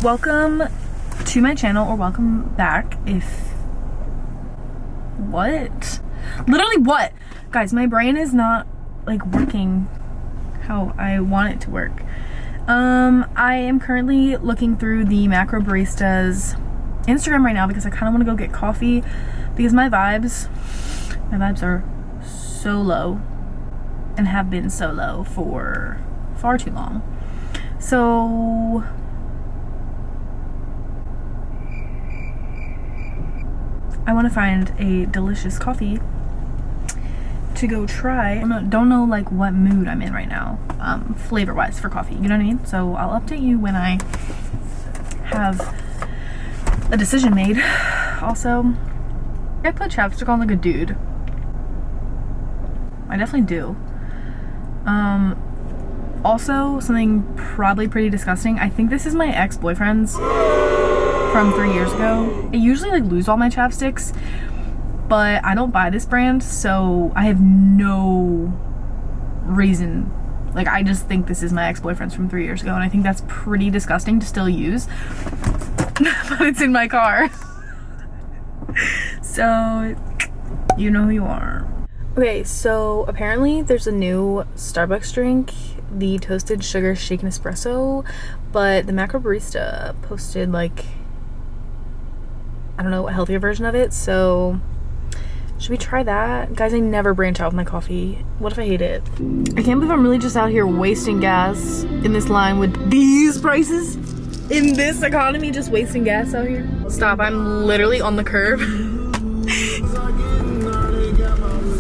Welcome to my channel, or welcome back if... What? Literally what? Guys, my brain is not like working how I want it to work. I am currently looking through the Macro Barista's Instagram right now because I kind of want to go get coffee because my vibes are so low and have been so low for far too long. So I want to find a delicious coffee to go try. I don't know like what mood I'm in right now, flavor wise for coffee, you know what I mean? So I'll update you when I have a decision made. Also, I put chapstick on like a dude. I definitely do. Also, something probably pretty disgusting. I think this is my ex-boyfriend's from 3 years ago. I usually like lose all my chapsticks, but I don't buy this brand, so I have no reason. Like, I just think this is my ex-boyfriend's from 3 years ago, and I think that's pretty disgusting to still use. But it's in my car. So, you know who you are. Okay, so apparently there's a new Starbucks drink, the Toasted Sugar Shaken Espresso, but the Macro Barista posted like, I don't know, a healthier version of it, so should we try that? Guys, I never branch out with my coffee. What if I hate it? I can't believe I'm really just out here wasting gas in this line with these prices. In this economy, just wasting gas out here. Stop, I'm literally on the curb.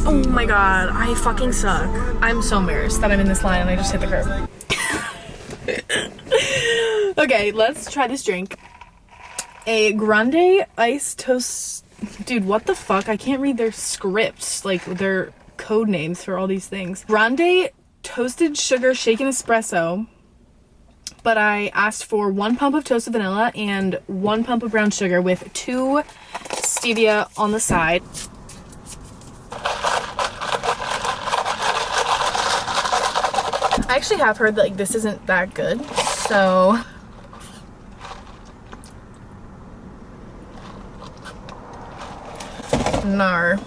Oh my god, I fucking suck. I'm so embarrassed that I'm in this line and I just hit the curb. Okay, let's try this drink. A grande iced toast. Dude, what the fuck? I can't read their scripts, like their code names for all these things. Grande toasted sugar shaken espresso, but I asked for 1 pump of toasted vanilla and 1 pump of brown sugar with 2 stevia on the side. I actually have heard that like this isn't that good, so no,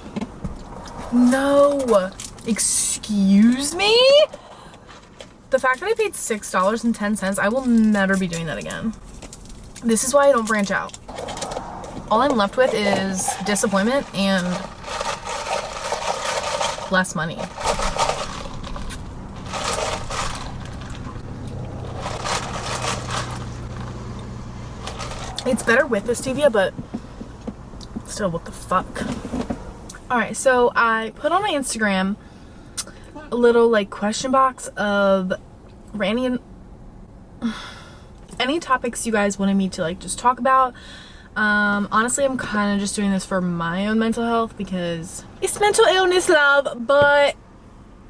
excuse me? The fact that I paid $6.10, I will never be doing that again. This is why I don't branch out. All I'm left with is disappointment and less money. It's better with the stevia, but still, what the fuck? Alright, so I put on my Instagram a little like question box of random any topics you guys wanted me to like just talk about. Honestly, I'm kind of just doing this for my own mental health because it's mental illness, love, but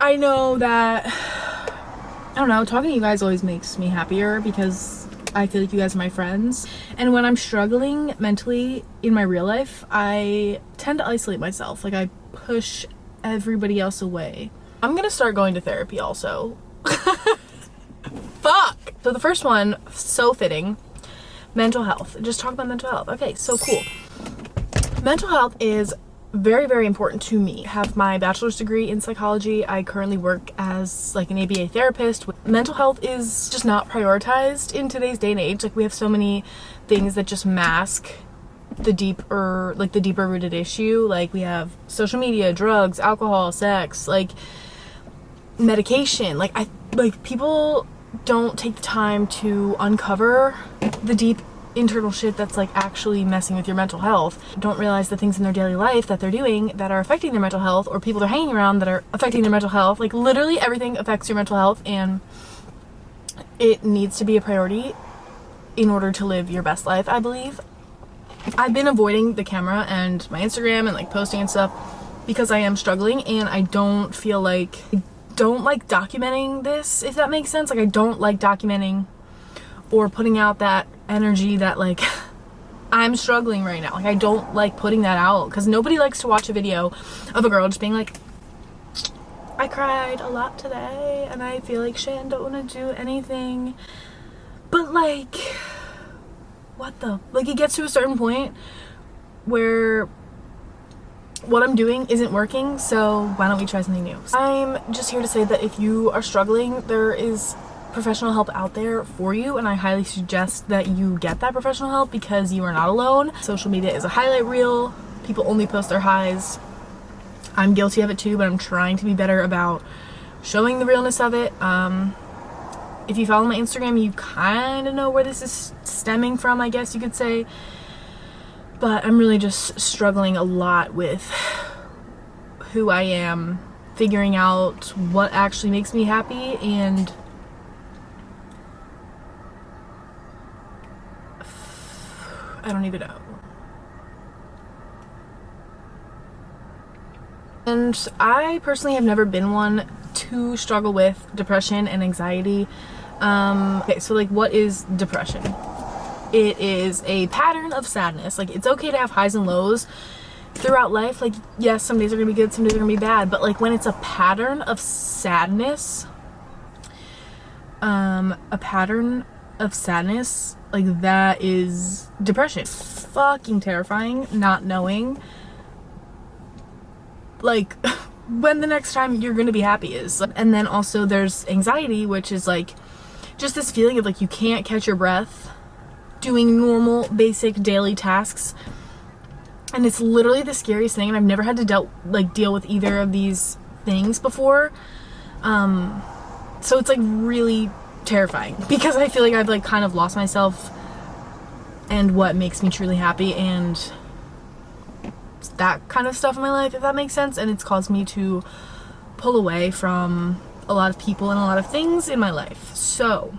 I know that, I don't know, talking to you guys always makes me happier because I feel like you guys are my friends, and when I'm struggling mentally in my real life, I tend to isolate myself. Like, I push everybody else away. I'm gonna start going to therapy also. Fuck! So the first one, so fitting, mental health. Just talk about mental health. Okay, so cool. Mental health is very, very important to me. I have my bachelor's degree in psychology. I currently work as like an ABA therapist. Mental health is just not prioritized in today's day and age. Like, we have so many things that just mask the deeper rooted issue. Like, we have social media, drugs, alcohol, sex, like medication. Like, people don't take the time to uncover the deep internal shit that's like actually messing with your mental health. Don't realize the things in their daily life that they're doing that are affecting their mental health, or people they're hanging around that are affecting their mental health. Like, literally everything affects your mental health, and it needs to be a priority in order to live your best life, I believe. I've been avoiding the camera and my Instagram and like posting and stuff because I am struggling, and I don't like documenting this, if that makes sense. Like, I don't like documenting or putting out that energy that like I'm struggling right now. Like, I don't like putting that out because nobody likes to watch a video of a girl just being like, I cried a lot today and I feel like shit and don't want to do anything. But like, what the, like, it gets to a certain point where what I'm doing isn't working, so why don't we try something new? I'm just here to say that if you are struggling, there is professional help out there for you, and I highly suggest that you get that professional help because you are not alone. Social media is a highlight reel. People only post their highs. I'm guilty of it too, but I'm trying to be better about showing the realness of it. If you follow my Instagram, you kind of know where this is stemming from, I guess you could say. But I'm really just struggling a lot with who I am, figuring out what actually makes me happy, and I don't even know. And I personally have never been one to struggle with depression and anxiety. Okay, so like, what is depression? It is a pattern of sadness. Like, it's okay to have highs and lows throughout life. Like, yes, some days are gonna be good, some days are gonna be bad, but like when it's a pattern of sadness, like, that is depression. Fucking terrifying not knowing like when the next time you're gonna be happy is. And then also there's anxiety, which is like just this feeling of like you can't catch your breath doing normal basic daily tasks, and it's literally the scariest thing, and I've never had to deal with either of these things before. So it's like really terrifying because I feel like I've like kind of lost myself and what makes me truly happy and that kind of stuff in my life, if that makes sense. And it's caused me to pull away from a lot of people and a lot of things in my life. So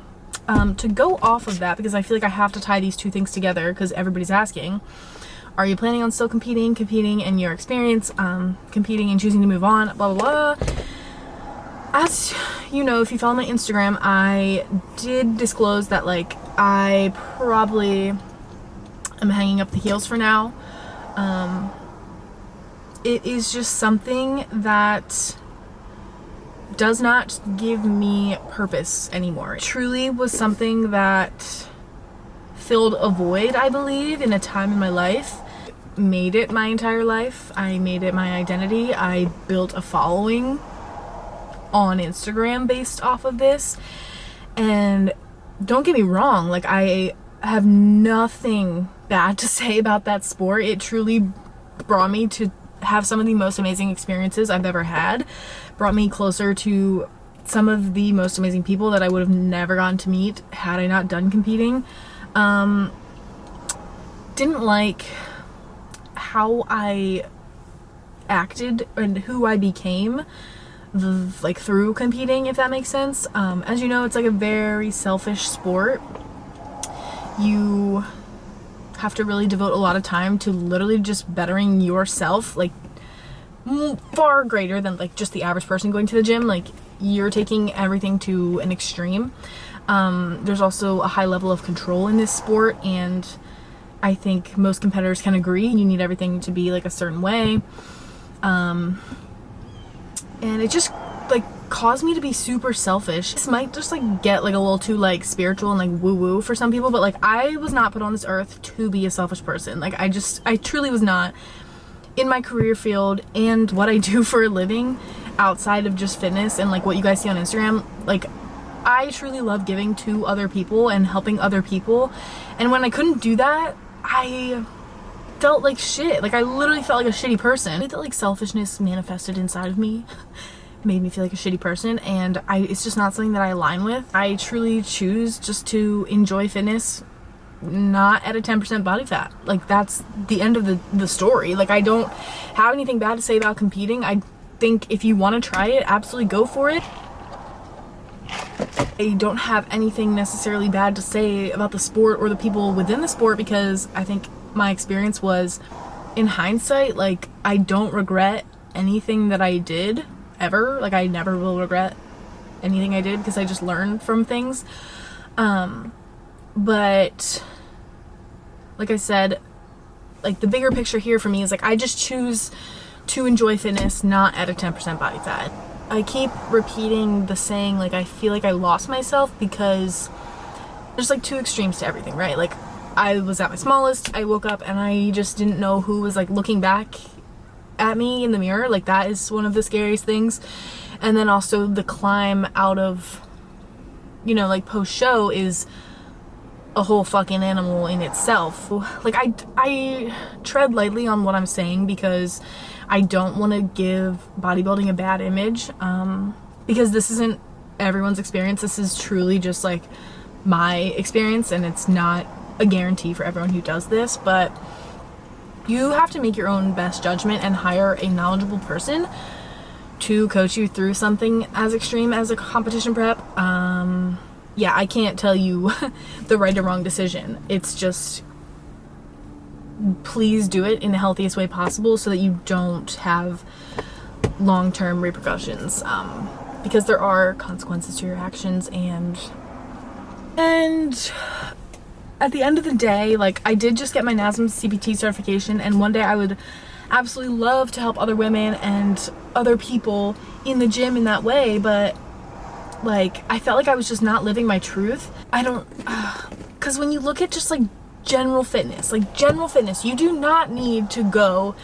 to go off of that, because I feel like I have to tie these two things together because everybody's asking, are you planning on still competing and your experience competing and choosing to move on, blah blah blah. As you know, if you follow my Instagram, I did disclose that like I probably am hanging up the heels for now. It is just something that does not give me purpose anymore. It truly was something that filled a void, I believe, in a time in my life. Made it my entire life. I made it my identity. I built a following on Instagram based off of this. And don't get me wrong, like, I have nothing bad to say about that sport. It truly brought me to have some of the most amazing experiences I've ever had. Brought me closer to some of the most amazing people that I would have never gotten to meet had I not done competing. Didn't like how I acted and who I became like through competing, if that makes sense. As you know, it's like a very selfish sport. You have to really devote a lot of time to literally just bettering yourself, like far greater than like just the average person going to the gym. Like, you're taking everything to an extreme. There's also a high level of control in this sport, and I think most competitors can agree you need everything to be like a certain way. And it just like caused me to be super selfish. This might just like get like a little too like spiritual and like woo woo for some people, but like I was not put on this earth to be a selfish person. Like, I truly was not. In my career field and what I do for a living outside of just fitness and like what you guys see on Instagram, like, I truly love giving to other people and helping other people. And when I couldn't do that, I felt like shit. Like, I literally felt like a shitty person. I felt like selfishness manifested inside of me made me feel like a shitty person, and it's just not something that I align with. I truly choose just to enjoy fitness, not at a 10% body fat. Like, that's the end of the story. Like, I don't have anything bad to say about competing. I think if you want to try it, absolutely go for it. I don't have anything necessarily bad to say about the sport or the people within the sport, because I think my experience was, in hindsight, like, I don't regret anything that I did ever. Like, I never will regret anything I did because I just learned from things. But like I said, like, the bigger picture here for me is like, I just choose to enjoy fitness, not at a 10% body fat. I keep repeating the saying, like, I feel like I lost myself, because there's like two extremes to everything, right? Like, I was at my smallest. I woke up and I just didn't know who was like looking back at me in the mirror. Like that is one of the scariest things. And then also the climb out of, you know, like post show is a whole fucking animal in itself. Like I tread lightly on what I'm saying because I don't want to give bodybuilding a bad image, because this isn't everyone's experience. This is truly just like my experience, and it's not a guarantee for everyone who does this, but you have to make your own best judgment and hire a knowledgeable person to coach you through something as extreme as a competition prep. Yeah, I can't tell you the right or wrong decision. It's just, please do it in the healthiest way possible so that you don't have long-term repercussions, because there are consequences to your actions. And at the end of the day, like, I did just get my NASM CPT certification, and one day I would absolutely love to help other women and other people in the gym in that way, but like, I felt like I was just not living my truth. I don't, because when you look at just like general fitness, you do not need to go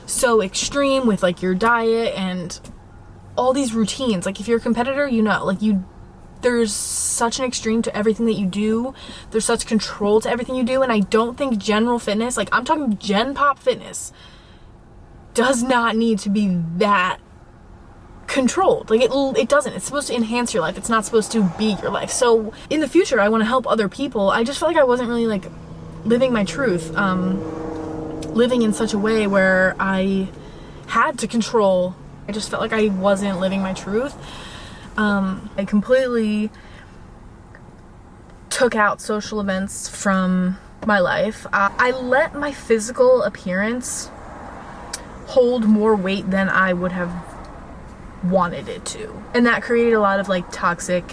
so extreme with like your diet and all these routines. Like, if you're a competitor, you know, like there's such an extreme to everything that you do. There's such control to everything you do. And I don't think general fitness, like I'm talking gen pop fitness, does not need to be that controlled. Like it doesn't. It's supposed to enhance your life. It's not supposed to be your life. So in the future, I want to help other people. I just felt like I wasn't really like living my truth, living in such a way where I had to control. I just felt like I wasn't living my truth. I completely took out social events from my life. I let my physical appearance hold more weight than I would have wanted it to. And that created a lot of like toxic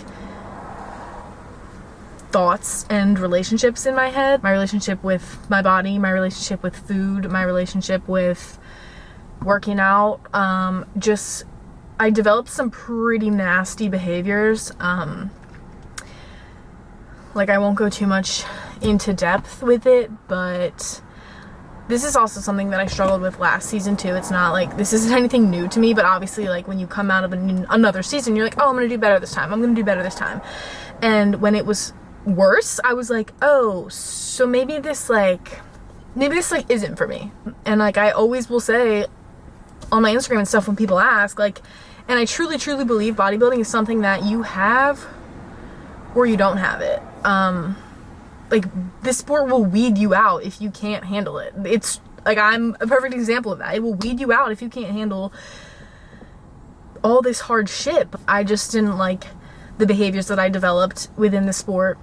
thoughts and relationships in my head. My relationship with my body, my relationship with food, my relationship with working out. I developed some pretty nasty behaviors. Like, I won't go too much into depth with it, but this is also something that I struggled with last season too. It's not like, this isn't anything new to me, but obviously like when you come out of another season, you're like, oh, I'm gonna do better this time. I'm gonna do better this time. And when it was worse, I was like, oh, so maybe this isn't for me. And like, I always will say on my Instagram and stuff when people ask, like, and I truly, truly believe bodybuilding is something that you have or you don't have it. Like, this sport will weed you out if you can't handle it. It's like, I'm a perfect example of that. It will weed you out if you can't handle all this hard shit. I just didn't like the behaviors that I developed within the sport.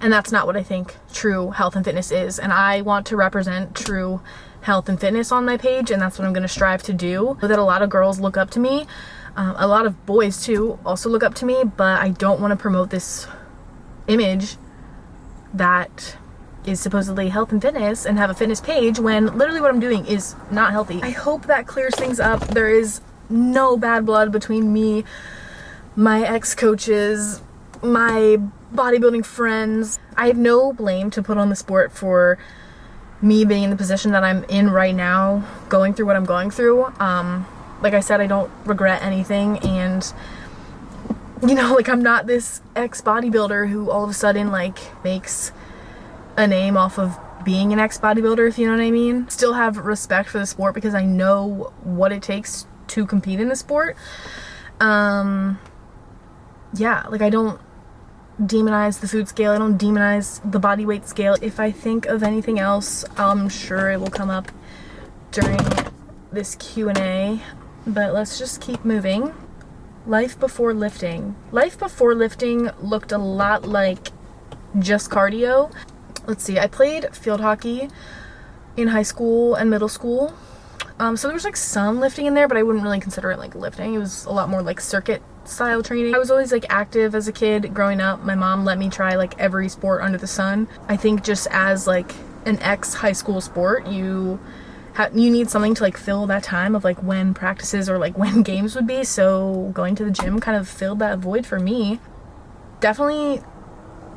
And that's not what I think true health and fitness is. And I want to represent true health and fitness on my page, and that's what I'm going to strive to do. I know that a lot of girls look up to me. A lot of boys too also look up to me, but I don't want to promote this image that is supposedly health and fitness and have a fitness page when literally what I'm doing is not healthy. I hope that clears things up. There is no bad blood between me, my ex-coaches, my bodybuilding friends. I have no blame to put on the sport for me being in the position that I'm in right now, going through what I'm going through. Like I said, I don't regret anything, and you know, like, I'm not this ex-bodybuilder who all of a sudden like makes a name off of being an ex-bodybuilder, if you know what I mean. Still have respect for the sport because I know what it takes to compete in the sport. Yeah, like, I don't demonize the food scale. I don't demonize the body weight scale. If I think of anything else, I'm sure it will come up during this Q&A, but let's just keep moving. Life before lifting. Life before lifting looked a lot like just cardio. Let's see, I played field hockey in high school and middle school. So there was like some lifting in there, but I wouldn't really consider it like lifting. It was a lot more like circuit style training. I was always like active as a kid growing up. My mom let me try like every sport under the sun. I think just as like an ex-high school sport, you need something to like fill that time of like when practices or like when games would be. So going to the gym kind of filled that void for me. Definitely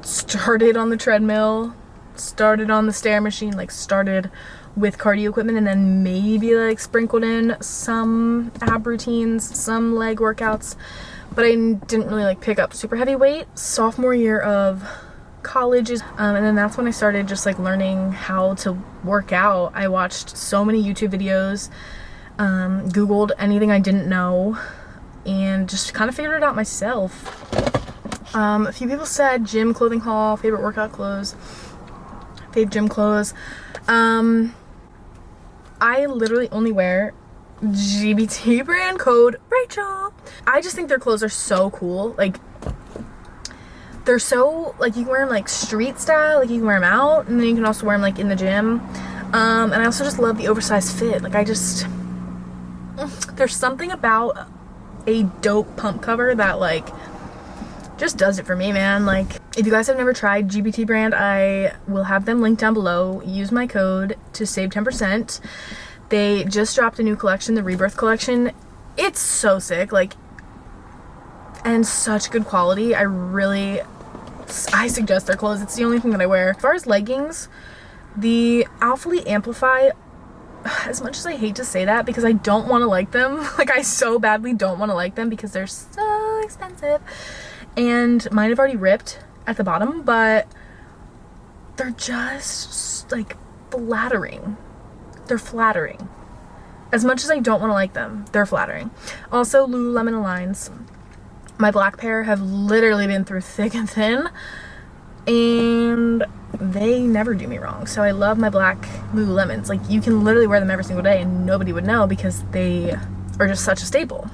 started on the treadmill, started on the stair machine, like started with cardio equipment, and then maybe like sprinkled in some ab routines, some leg workouts, but I didn't really like pick up super heavy weight. Sophomore year of college and then that's when I started just like learning how to work out. I watched so many YouTube videos, Googled anything I didn't know, and just kind of figured it out myself. A few people said gym clothing haul, favorite workout clothes, fave gym clothes. I literally only wear GBT brand, code Rachel. I just think their clothes are so cool. Like, they're so, like, you can wear them like street style, like you can wear them out, and then you can also wear them like in the gym. And I also just love the oversized fit. Like, there's something about a dope pump cover that like just does it for me, man. Like, if you guys have never tried GBT brand, I will have them linked down below. Use my code to save 10%. They just dropped a new collection, the Rebirth collection. It's so sick, like, and such good quality. I suggest their clothes. It's the only thing that I wear. As far as leggings, the Alphalete Amplify, as much as I hate to say that because I don't want to like them, like I so badly don't want to like them because they're so expensive, and mine have already ripped at the bottom, but they're just like flattering. They're flattering. As much as I don't want to like them, they're flattering. Also, Lululemon Aligns. My black pair have literally been through thick and thin, and they never do me wrong. So I love my black Lululemons. Like, you can literally wear them every single day and nobody would know because they are just such a staple.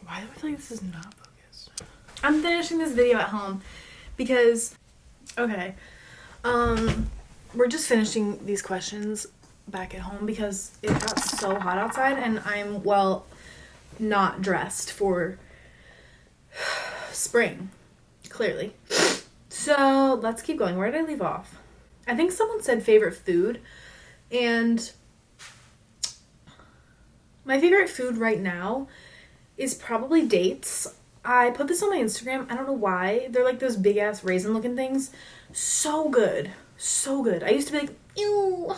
Why do I feel like this is not focused? I'm finishing this video at home because, okay, we're just finishing these questions back at home because it got so hot outside and I'm, well, not dressed for spring, clearly. So let's keep going. Where did I leave off? I think someone said favorite food, and my favorite food right now is probably dates. I put this on my Instagram. I don't know why. They're like those big ass raisin looking things. So good. So good. I used to be like, ew,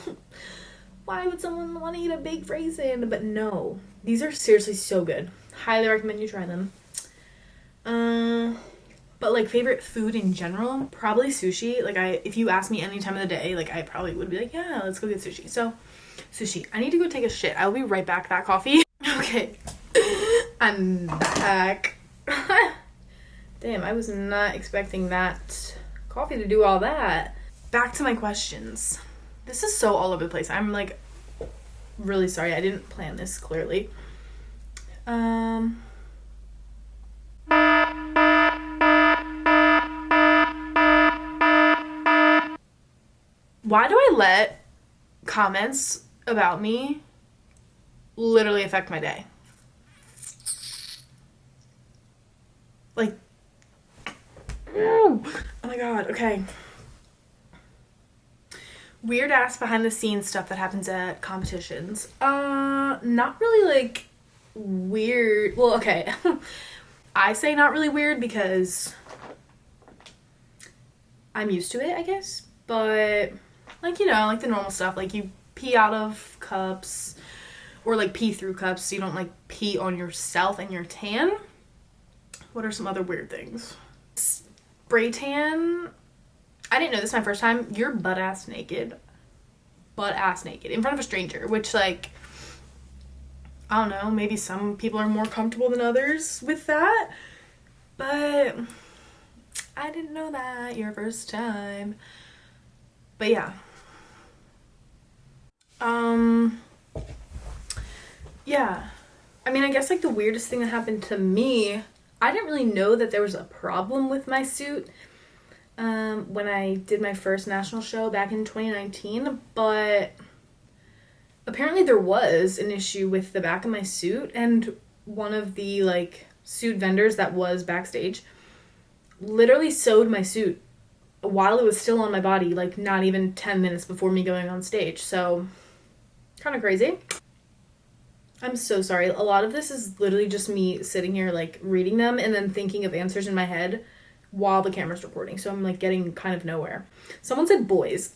why would someone want to eat a baked raisin? But no, these are seriously so good. Highly recommend you try them. But like favorite food in general, probably sushi. Like, if you ask me any time of the day, like I probably would be like, yeah, let's go get sushi. So sushi. I need to go take a shit. I'll be right back. That coffee. Okay. I'm back. Damn, I was not expecting that coffee to do all that. Back to my questions. This is so all over the place. I'm like really sorry. I didn't plan this clearly. Why do I let comments about me literally affect my day? Like, oh my god, okay. Weird ass behind the scenes stuff that happens at competitions. Not really like weird. Well, okay. I say not really weird because I'm used to it, I guess. But like, you know, like the normal stuff, like you pee out of cups or like pee through cups so you don't like pee on yourself and your tan. What are some other weird things? Spray tan. I didn't know this my first time. You're butt ass naked in front of a stranger, which, like, I don't know, maybe some people are more comfortable than others with that, but I didn't know that your first time. But yeah. Yeah. I mean, I guess like the weirdest thing that happened to me, I didn't really know that there was a problem with my suit when I did my first national show back in 2019, but apparently there was an issue with the back of my suit, and one of the like suit vendors that was backstage literally sewed my suit while it was still on my body, like not even 10 minutes before me going on stage. So kind of crazy. I'm so sorry. A lot of this is literally just me sitting here like reading them and then thinking of answers in my head while the camera's recording. So I'm like getting kind of nowhere. Someone said boys.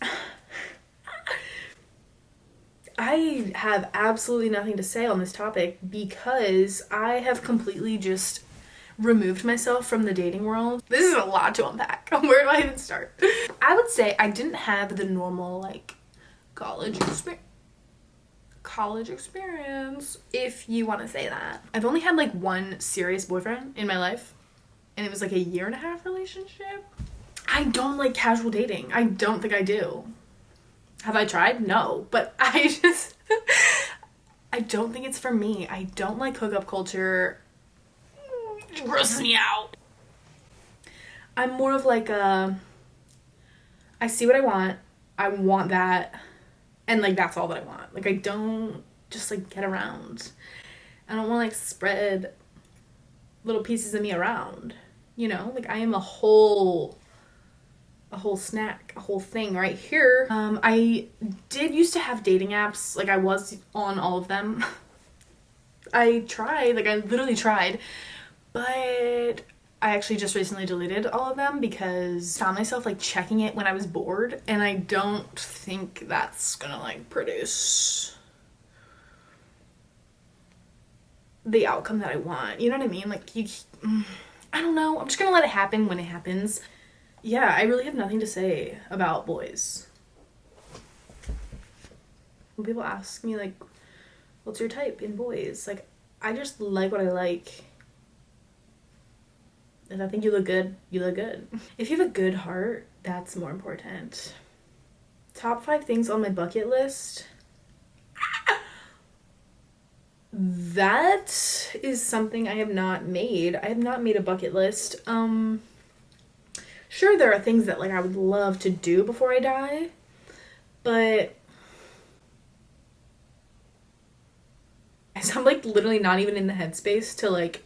I have absolutely nothing to say on this topic because I have completely just removed myself from the dating world. This is a lot to unpack. Where do I even start? I would say I didn't have the normal like college experience, if you want to say that. I've only had like one serious boyfriend in my life, and it was like a 1.5-year relationship. I don't like casual dating. I don't think I do. Have I tried? No, but I don't think it's for me. I don't like hookup culture. It grosses me out. I'm more of like I see what I want that, and like that's all that I want. Like I don't just like get around. I don't want to like spread little pieces of me around, you know? Like I am a whole snack, a whole thing right here. I did used to have dating apps. Like I was on all of them. I literally tried, but I actually just recently deleted all of them because I found myself like checking it when I was bored, and I don't think that's gonna like produce the outcome that I want. You know what I mean? Like I don't know. I'm just gonna let it happen when it happens. Yeah, I really have nothing to say about boys. When people ask me like, what's your type in boys? Like, I just like what I like. If I think you look good, you look good. If you have a good heart, that's more important. Top 5 things on my bucket list. That is something I have not made. I have not made a bucket list. Sure, there are things that like I would love to do before I die, but I'm like literally not even in the headspace to like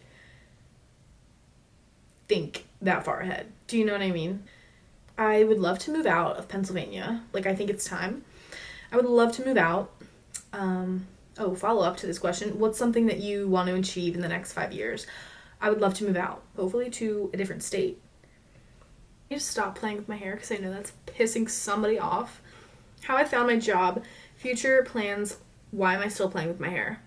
think that far ahead. Do you know what I mean? I would love to move out of Pennsylvania. Like I think it's time. I would love to move out. Follow up to this question. What's something that you want to achieve in the next 5 years? I would love to move out, hopefully to a different state. I need to stop playing with my hair because I know that's pissing somebody off. How I found my job, future plans, why am I still playing with my hair,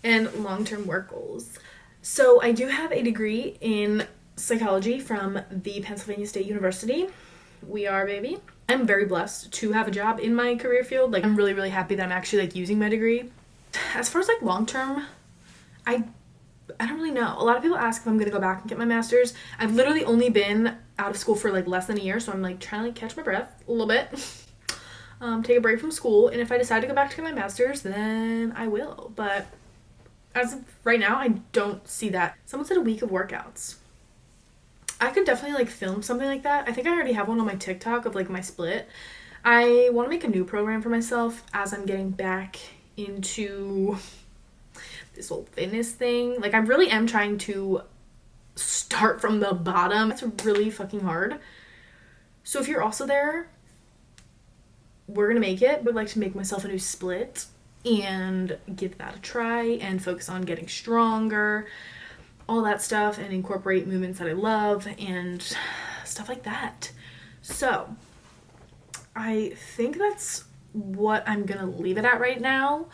and long-term work goals. So I do have a degree in psychology from the Pennsylvania State University. We are, baby. I'm very blessed to have a job in my career field. Like I'm really, really happy that I'm actually like using my degree. As far as like long-term, I don't really know. A lot of people ask if I'm gonna go back and get my master's. I've literally only been out of school for like less than a year, so I'm like trying to like catch my breath a little bit. Take a break from school, and if I decide to go back to get my master's, then I will. But as of right now, I don't see that. Someone said a week of workouts. I could definitely like film something like that. I think I already have one on my TikTok of like my split. I want to make a new program for myself as I'm getting back into this whole fitness thing. Like I really am trying to start from the bottom. It's really fucking hard. So if you're also there, we're gonna make it. But I'd like to make myself a new split and give that a try and focus on getting stronger, all that stuff, and incorporate movements that I love and stuff like that. So I think that's what I'm gonna leave it at right now.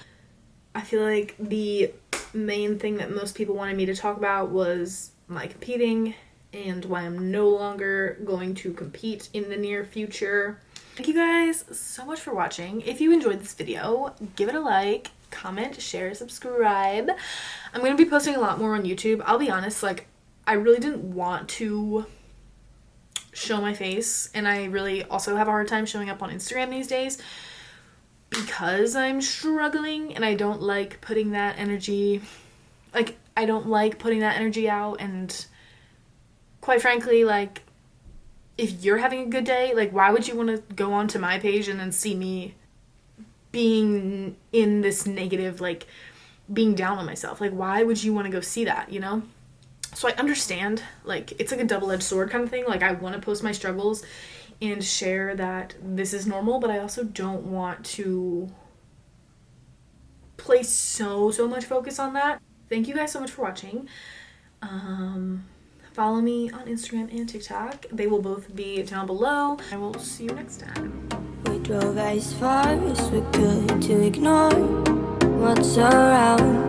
I feel like the main thing that most people wanted me to talk about was my competing and why I'm no longer going to compete in the near future. Thank you guys so much for watching. If you enjoyed this video, give it a like, comment, share, subscribe. I'm gonna be posting a lot more on YouTube. I'll be honest, like I really didn't want to show my face, and I really also have a hard time showing up on Instagram these days because I'm struggling, and I don't like putting that energy out. And quite frankly, like if you're having a good day, like why would you want to go onto my page and then see me being in this negative, like being down on myself? Like why would you want to go see that, you know? So I understand, like it's like a double-edged sword kind of thing. Like I want to post my struggles and share that this is normal, but I also don't want to place so much focus on that. Thank you guys so much for watching. Follow me on Instagram and TikTok. They will both be down below. I will see you next time. We drove as far as we could to ignore what's around.